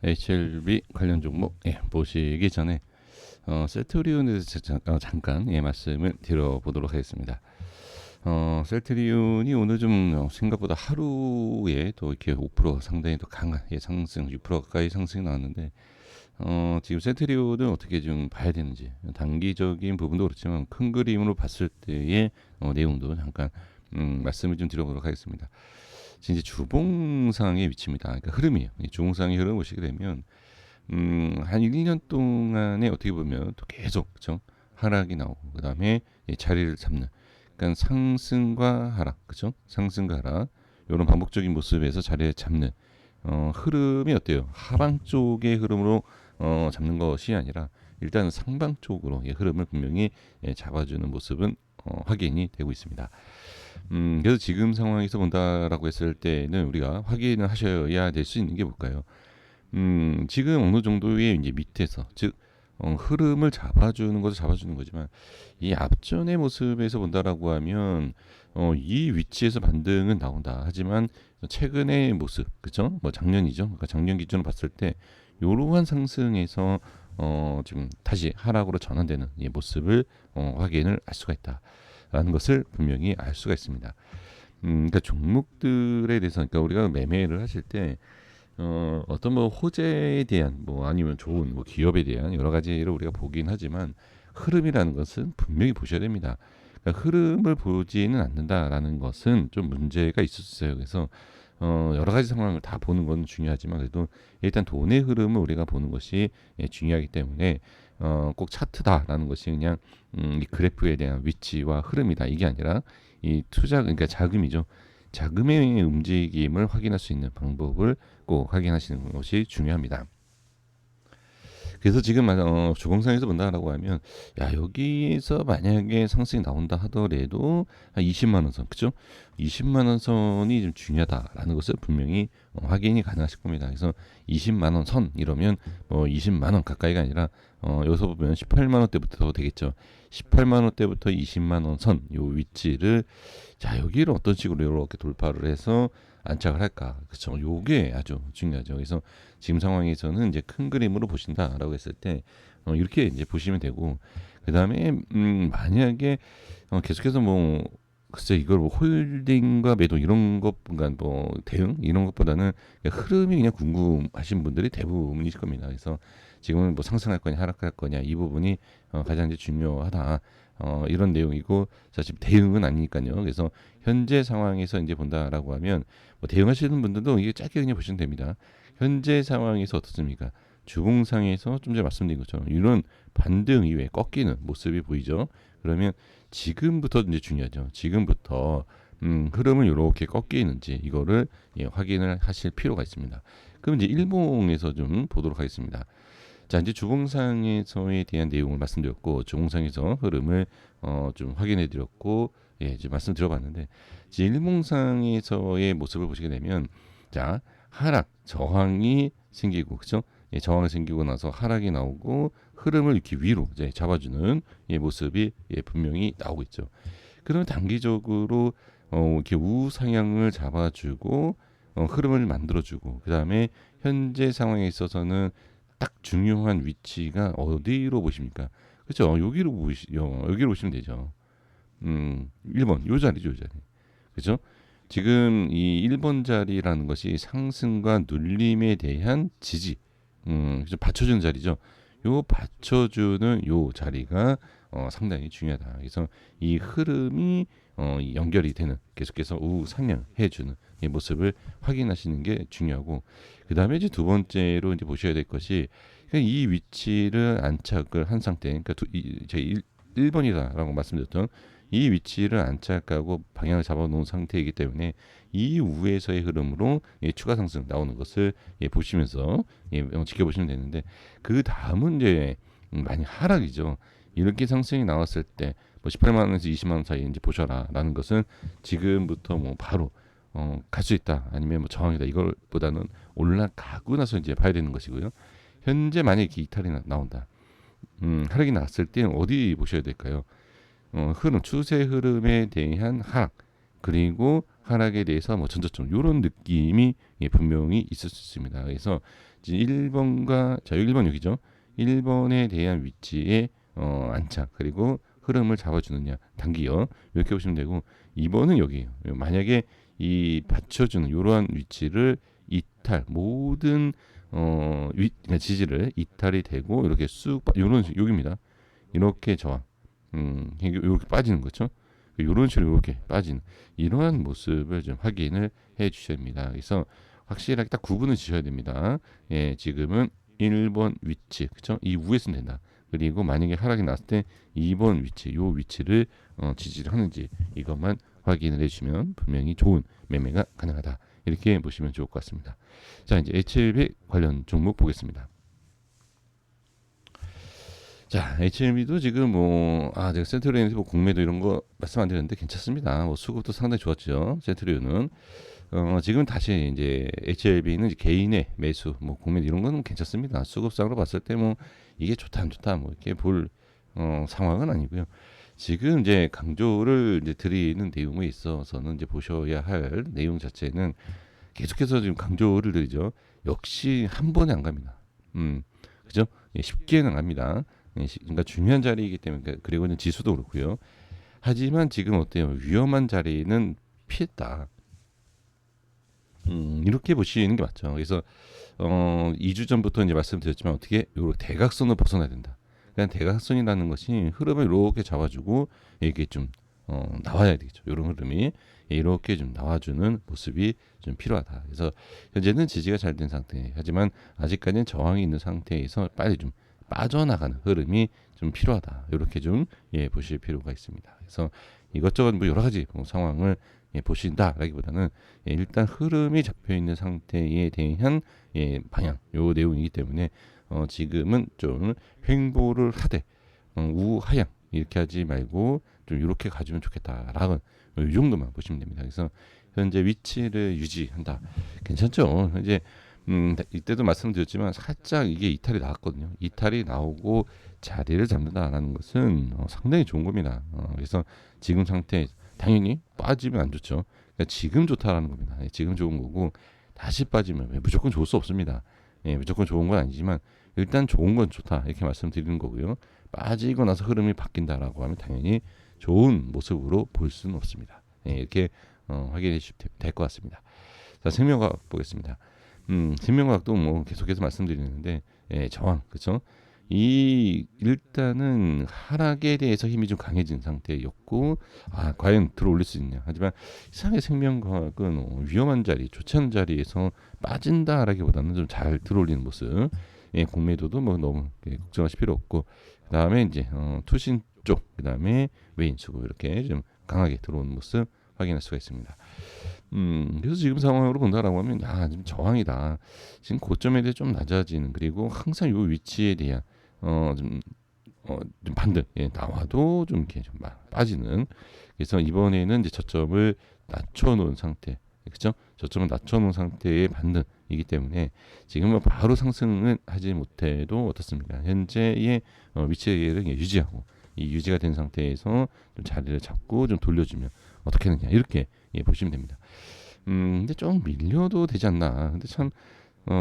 HLB 관련 종목 보시기 전에 셀트리온에 대해서 잠깐 말씀을 드려보도록 하겠습니다. 셀트리온이 오늘 좀 생각보다 하루에 또 이렇게 5% 상당히 또 강한 상승, 6% 가까이 상승이 나왔는데 지금 셀트리온은 어떻게 좀 봐야 되는지, 단기적인 부분도 그렇지만 큰 그림으로 봤을 때의 내용도 잠깐 말씀을 좀 드려보도록 하겠습니다. 지금 이제 주봉상의 위치입니다. 그러니까 흐름이에요. 이 주봉상의 흐름 보시게 되면 한 1년 동안에 어떻게 보면 또 계속 그죠? 하락이 나오고 그다음에 자리를 잡는, 그러니까 상승과 하락, 그죠? 상승과 하락, 이런 반복적인 모습에서 자리를 잡는 흐름이 어때요? 하방 쪽의 흐름으로 잡는 것이 아니라 일단 상방 쪽으로 흐름을 분명히 잡아주는 모습은 확인이 되고 있습니다. 그래서 지금 상황에서 본다라고 했을 때는 우리가 확인을 하셔야 될 수 있는 게 뭘까요? 지금 어느 정도의 이제 밑에서, 즉 흐름을 잡아주는 것을 잡아주는 거지만, 이 앞전의 모습에서 본다라고 하면 이 위치에서 반등은 나온다. 하지만 최근의 모습, 그죠? 뭐 작년이죠. 그러니까 작년 기준으로 봤을 때 이러한 상승에서 지금 다시 하락으로 전환되는 이 모습을 확인을 할 수가 있다라는 것을 분명히 알 수가 있습니다. 그러니까 종목들에 대해서, 그러니까 우리가 매매를 하실 때 어떤 뭐 호재에 대한 뭐 아니면 좋은 뭐 기업에 대한 여러 가지를 우리가 보긴 하지만, 흐름이라는 것은 분명히 보셔야 됩니다. 그러니까 흐름을 보지는 않는다라는 것은 좀 문제가 있었어요. 그래서 여러 가지 상황을 다 보는 건 중요하지만, 그래도 일단 돈의 흐름을 우리가 보는 것이 중요하기 때문에 꼭 차트다라는 것이 그냥 이 그래프에 대한 위치와 흐름이다, 이게 아니라 이 투자, 그러니까 자금이죠. 자금의 움직임을 확인할 수 있는 방법을 꼭 확인하시는 것이 중요합니다. 그래서 지금 주봉상에서 본다라고 하면, 야, 여기서 만약에 상승이 나온다 하더라도 한 20만 원 선, 그죠? 20만 원 선이 좀 중요하다라는 것을 분명히 확인이 가능하실 겁니다. 그래서 20만 원 선 이러면 20만 원 가까이가 아니라 여기서 보면 18만 원대부터 되겠죠. 18만 원대부터 20만 원 선 요 위치를, 자, 여기를 어떤 식으로 이렇게 돌파를 해서 안착을 할까, 그렇죠? 요게 아주 중요하죠. 그래서 지금 상황에서는 이제 큰 그림으로 보신다라고 했을 때 이렇게 이제 보시면 되고, 그 다음에 만약에 계속해서 뭐 글쎄 이걸 뭐 홀딩과 매도 이런 것, 그러니까 뭐 대응 이런 것보다는 그냥 흐름이 그냥 궁금하신 분들이 대부분이실 겁니다. 그래서 지금은 뭐 상승할 거냐 하락할 거냐, 이 부분이 가장 이제 중요하다. 이런 내용이고, 사실 대응은 아니니까요. 그래서 현재 상황에서 이제 본다라고 하면 뭐 대응하시는 분들도 이게 짧게 그냥 보시면 됩니다. 현재 상황에서 어떻습니까? 주봉상에서 좀 전에 말씀드린 것처럼 이런 반등 이후에 꺾이는 모습이 보이죠. 그러면 지금부터 이제 중요하죠. 지금부터 흐름을 이렇게 꺾이는지 이거를 확인을 하실 필요가 있습니다. 그럼 이제 일봉에서 좀 보도록 하겠습니다. 자, 이제 주봉상에서에 대한 내용을 말씀드렸고, 주봉상에서 흐름을 좀 확인해 드렸고, 이제 말씀드려봤는데, 이제 일봉상에서의 모습을 보시게 되면, 자, 하락, 저항이 생기고, 그죠? 저항이 생기고 나서 하락이 나오고, 흐름을 이렇게 위로 이제 잡아주는 모습이 분명히 나오고 있죠. 그러면 단기적으로 이렇게 우상향을 잡아주고 흐름을 만들어주고, 그 다음에 현재 상황에 있어서는 딱 중요한 위치가 어디로 보십니까? 그렇죠? 여기로 보시면 되죠. 1번 요 자리죠, 요 자리. 그렇죠? 지금 이 1번 자리라는 것이 상승과 눌림에 대한 지지, 그죠? 받쳐주는 자리죠. 요 받쳐주는 요 자리가 상당히 중요하다. 그래서 이 흐름이 연결이 되는, 계속해서 우상향해주는 이 모습을 확인하시는 게 중요하고, 그 다음에 이제 두 번째로 이제 보셔야 될 것이, 이 위치를 안착을 한 상태, 그러니까 제 1번이다라고 말씀드렸던 이 위치를 안착하고 방향을 잡아놓은 상태이기 때문에 이 우에서의 흐름으로 추가 상승 나오는 것을 보시면서 지켜보시면 되는데, 그 다음은 이제 많이 하락이죠. 이렇게 상승이 나왔을 때 뭐 18만 원에서 20만 원 사이 이제 보셔라라는 것은 지금부터 뭐 바로 갈 수 있다, 아니면 뭐 저항이다, 이걸보다는 올라가고 나서 이제 봐야 되는 것이고요. 현재 만약에 이탈이 나온다, 하락이 났을 때 어디 보셔야 될까요? 흐름, 추세 흐름에 대한 하락, 그리고 하락에 대해서 뭐 전저점 이런 느낌이 분명히 있을 수 있습니다. 그래서 이제 1번과 자 1번 여기죠. 1번에 대한 위치의 안착 그리고 흐름을 잡아주느냐 단기요 이렇게 보시면 되고 2번은 여기에요. 만약에 이 받쳐주는 이러한 위치를 이탈 모든 그러니까 지지를 이탈이 되고 이렇게 쑥 이런 여기입니다. 이렇게 저항 이렇게 빠지는 거죠. 이런 식으로 이렇게 빠지는 이러한 모습을 좀 확인을 해 주셔야 됩니다. 그래서 확실하게 딱 구분을 지셔야 됩니다. 예, 지금은 1번 위치, 그쵸? 이 위에 쓰면 된다. 그리고 만약에 하락이 났을 때 2번 위치, 요 위치를 지지를 하는지 이것만 확인을 해주시면 분명히 좋은 매매가 가능하다. 이렇게 보시면 좋을 것 같습니다. 자, 이제 HLB 관련 종목 보겠습니다. 자, HLB도 지금 제가 센트리온에서 공매도 이런 거 말씀 안 드렸는데 괜찮습니다. 수급도 상당히 좋았죠. 센트리온은. 지금 다시 이제 HLB는 이제 개인의 매수, 공매도 이런 거는 괜찮습니다. 수급상으로 봤을 때 이게 좋다 안 좋다 이렇게 볼 상황은 아니고요. 지금 이제 강조를 이제 드리는 내용에 있어서는 이제 보셔야 할 내용 자체는 계속해서 지금 강조를 드리죠. 역시 한 번에 안 갑니다. 그죠? 예, 쉽게는 안 갑니다. 그러니까 중요한 자리이기 때문에 그리고는 지수도 그렇고요. 하지만 지금 어때요? 위험한 자리는 피했다. 이렇게 보시는 게 맞죠. 그래서 2주 전부터 이제 말씀드렸지만 어떻게 요 대각선을 벗어나야 된다. 그냥 대각선이라는 것이 흐름을 이렇게 잡아주고 이게 좀 나와야 되겠죠. 이런 흐름이 이렇게 좀 나와주는 모습이 좀 필요하다. 그래서 현재는 지지가 잘 된 상태. 하지만 아직까지는 저항이 있는 상태에서 빨리 좀 빠져나가는 흐름이 좀 필요하다. 이렇게 좀 보실 필요가 있습니다. 그래서 이것저것 여러 가지 상황을 보신다라기보다는 일단 흐름이 잡혀 있는 상태에 대한 방향 요 내용이기 때문에 지금은 좀 횡보를 하되 우하향 이렇게 하지 말고 좀 이렇게 가주면 좋겠다라는 이 정도만 보시면 됩니다. 그래서 현재 위치를 유지한다. 괜찮죠? 이제 이때도 말씀드렸지만 살짝 이게 이탈이 나왔거든요. 이탈이 나오고 자리를 잡는다라는 것은 상당히 좋은 겁니다. 그래서 지금 상태 당연히 빠지면 안 좋죠. 그러니까 지금 좋다라는 겁니다. 지금 좋은 거고 다시 빠지면 무조건 좋을 수 없습니다. 무조건 좋은 건 아니지만 일단 좋은 건 좋다 이렇게 말씀드리는 거고요. 빠지고 나서 흐름이 바뀐다라고 하면 당연히 좋은 모습으로 볼 수는 없습니다. 이렇게 확인해 주시면 될 것 같습니다. 자, 생명과학 보겠습니다. 생명과학도 계속해서 말씀드리는데 저항 그렇죠? 이 일단은 하락에 대해서 힘이 좀 강해진 상태였고 과연 들어올릴 수 있냐. 하지만 이상하게 생명과학은 위험한 자리, 좋지 않은 자리에서 빠진다라기보다는 좀 잘 들어올리는 모습. 공매도도 너무 걱정하실 필요 없고 그다음에 이제 투신 쪽 그다음에 외인 수급 이렇게 좀 강하게 들어오는 모습 확인할 수가 있습니다. 그래서 지금 상황으로 본다라고 하면 지금 저항이다. 지금 고점에 대해 좀 낮아지는 그리고 항상 이 위치에 대한 좀 반등 나와도 좀 이렇게 좀 빠지는. 그래서 이번에는 이제 저점을 낮춰놓은 상태, 그렇죠? 저점을 낮춰놓은 상태의 반등이기 때문에 지금은 바로 상승은 하지 못해도 어떻습니까? 현재의 위치를 유지하고 이 유지가 된 상태에서 좀 자리를 잡고 좀 돌려주면 어떻게 하느냐 이렇게 보시면 됩니다. 근데 좀 밀려도 되지 않나. 근데 참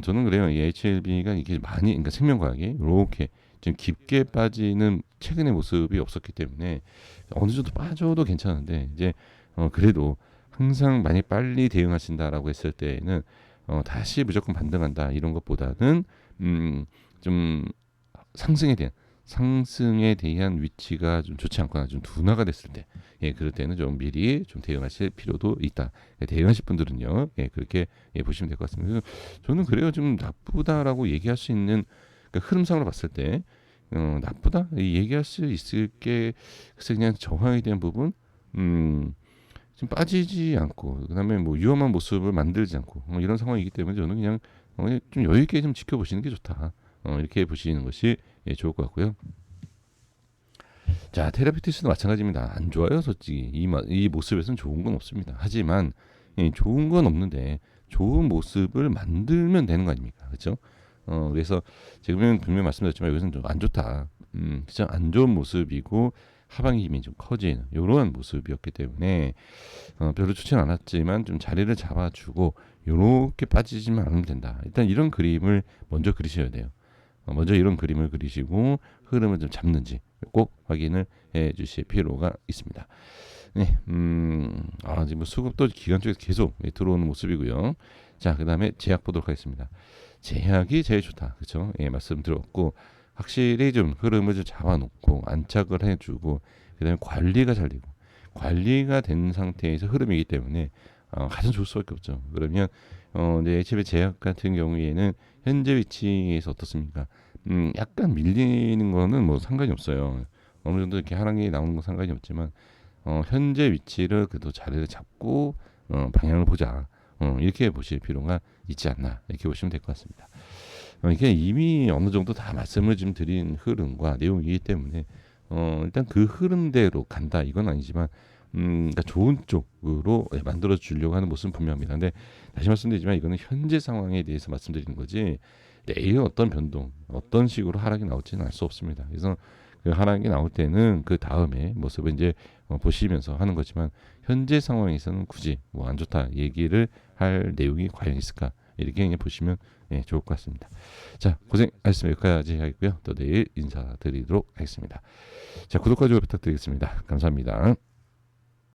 저는 그래요. 이 HLB가 이게 많이 그러니까 생명과학이 이렇게 좀 깊게 빠지는 최근의 모습이 없었기 때문에 어느 정도 빠져도 괜찮은데 이제 그래도 항상 많이 빨리 대응하신다라고 했을 때에는 다시 무조건 반등한다 이런 것보다는 좀 상승에 대한 위치가 좀 좋지 않거나 좀 둔화가 됐을 때, 그럴 때는 좀 미리 좀 대응하실 필요도 있다. 대응하실 분들은요, 그렇게 보시면 될 것 같습니다. 그래서 저는 그래요, 좀 나쁘다라고 얘기할 수 있는 그러니까 흐름상으로 봤을 때 나쁘다 얘기할 수 있을 게 그래서 그냥 저항에 대한 부분, 좀 빠지지 않고 그다음에 위험한 모습을 만들지 않고 이런 상황이기 때문에 저는 그냥 좀 여유 있게 좀 지켜보시는 게 좋다. 이렇게 보시는 것이 좋을 것 같고요. 자, 테라피티스도 마찬가지입니다. 안 좋아요, 솔직히. 이 모습에서는 좋은 건 없습니다. 하지만 좋은 건 없는데 좋은 모습을 만들면 되는 거 아닙니까? 그렇죠? 그래서 지금은 분명히 말씀드렸지만 여기서는 좀 안 좋다. 그죠? 안 좋은 모습이고 하방의 힘이 좀 커지는 이러한 모습이었기 때문에 별로 좋지는 않았지만 좀 자리를 잡아주고 요렇게 빠지지만 않으면 된다. 일단 이런 그림을 먼저 그리셔야 돼요. 먼저 이런 그림을 그리시고 흐름을 좀 잡는지 꼭 확인을 해 주실 필요가 있습니다. 네, 지금 뭐 수급도 기간 쪽에서 계속 들어오는 모습이고요. 자, 그 다음에 제약 보도록 하겠습니다. 제약이 제일 좋다. 그렇죠? 예, 말씀드렸고 확실히 좀 흐름을 좀 잡아놓고 안착을 해주고 그 다음에 관리가 잘 되고 관리가 된 상태에서 흐름이기 때문에 가장 좋을 수밖에 없죠. 그러면 이제 HB 제약 같은 경우에는 현재 위치에서 어떻습니까? 약간 밀리는 거는 뭐 상관이 없어요. 어느 정도 이렇게 하락이 나오는 건 상관이 없지만 현재 위치를 그래도 자리를 잡고 방향을 보자. 이렇게 보실 필요가 있지 않나 이렇게 보시면 될 것 같습니다. 이게 이미 어느 정도 다 말씀을 좀 드린 흐름과 내용이기 때문에 일단 그 흐름대로 간다 이건 아니지만 그러니까 좋은 쪽으로 만들어 주려고 하는 모습은 분명합니다. 근데 다시 말씀드리지만 이거는 현재 상황에 대해서 말씀드리는 거지 내일 어떤 변동, 어떤 식으로 하락이 나올지는 알 수 없습니다. 그래서 그 하락이 나올 때는 그 다음에 모습을 이제 보시면서 하는 거지만 현재 상황에서는 굳이 뭐 안 좋다 얘기를 할 내용이 과연 있을까 이렇게 그냥 보시면 좋을 것 같습니다. 자, 고생하셨습니다. 여기까지 하겠고요. 또 내일 인사드리도록 하겠습니다. 자, 구독과 좋아요 부탁드리겠습니다. 감사합니다.